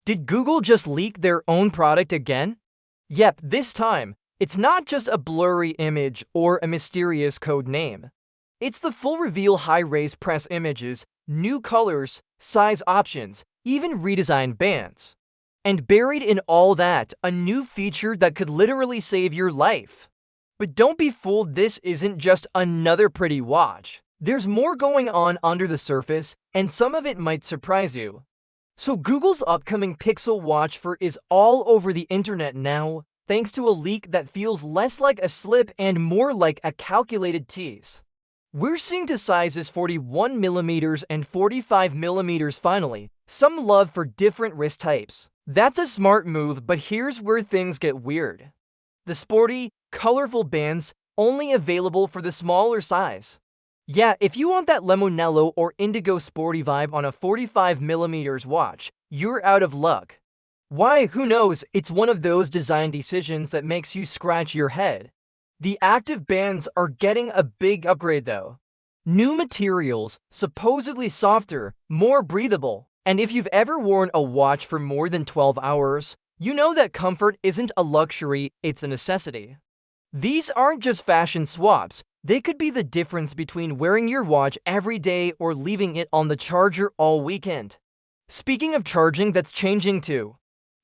Did Google just leak their own product again? Yep, this time, it's not just a blurry image or a mysterious code name. It's the full reveal high-res press images, new colors, size options, even redesigned bands. And buried in all that, a new feature that could literally save your life. But don't be fooled, this isn't just another pretty watch. There's more going on under the surface, and some of it might surprise you. So Google's upcoming Pixel Watch 4 is all over the internet now, thanks to a leak that feels less like a slip and more like a calculated tease. We're seeing to sizes 41mm and 45mm finally, some love for different wrist types. That's a smart move, but here's where things get weird. The sporty, colorful bands only available for the smaller size. Yeah, if you want that lemonello or indigo sporty vibe on a 45mm watch, you're out of luck. Why? Who knows? It's one of those design decisions that makes you scratch your head. The active bands are getting a big upgrade though. New materials, supposedly softer, more breathable. And if you've ever worn a watch for more than 12 hours, you know that comfort isn't a luxury, it's a necessity. These aren't just fashion swaps. They could be the difference between wearing your watch every day or leaving it on the charger all weekend. Speaking of charging, that's changing too.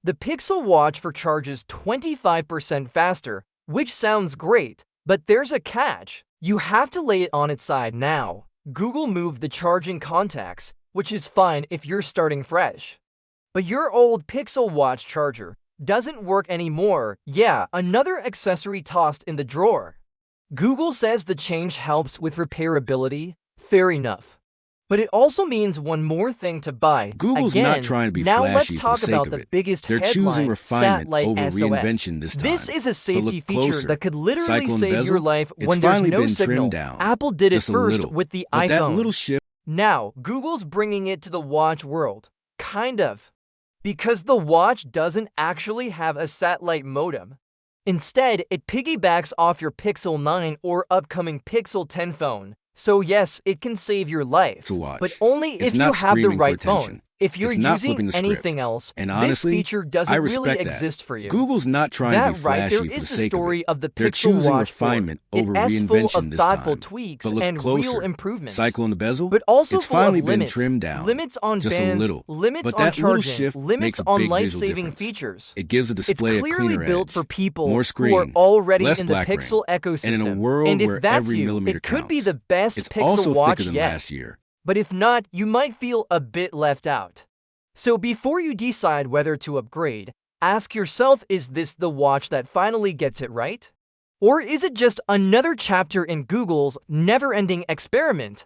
The Pixel Watch 4 charges 25% faster, which sounds great, but there's a catch. You have to lay it on its side now. Google moved the charging contacts, which is fine if you're starting fresh. But your old Pixel Watch charger doesn't work anymore. Yeah, another accessory tossed in the drawer. Google says the change helps with repairability. Fair enough. But it also means one more thing to buy. Google's Again, not trying to be now flashy let's for talk the sake about of the it. biggest They're choosing headline, refinement satellite over SOS. reinvention this time. This is a But safety look feature closer. that could literally Cyclone save your bezel? life It's when there's finally no been signal. trimmed down. Apple did it Just a first little. with the But that iPhone. little shift. Now, Google's bringing it to the watch world. Kind of. Because the watch doesn't actually have a satellite modem. Instead, it piggybacks off your Pixel 9 or upcoming Pixel 10 phone. So yes, it can save your life, To watch. but only It's if you not have the screaming for right attention. phone. If you're It's not flipping using the anything script. else, And this honestly, feature I doesn't respect really that. exist for you. Google's not trying That to be right flashy there for the is the sake of story it. of the They're Pixel choosing Watch 4. refinement over It's full of reinvention this thoughtful time. tweaks But look and closer. real improvements. Cyclone the bezel? But also It's full finally of been limits. trimmed down. Limits on Just a bands, little. limits But on that little charging, shift limits makes a on big visual life-saving difference. features. It gives a It's display a clearly cleaner built edge, for people more who screen, are already less in the black ring, Pixel and ecosystem. in a world And if where that's every you, millimeter it could be counts. the best It's Pixel also watch thicker than yet. last year. But if not, you might feel a bit left out. So before you decide whether to upgrade, ask yourself, is this the watch that finally gets it right? Or is it just another chapter in Google's never-ending experiment?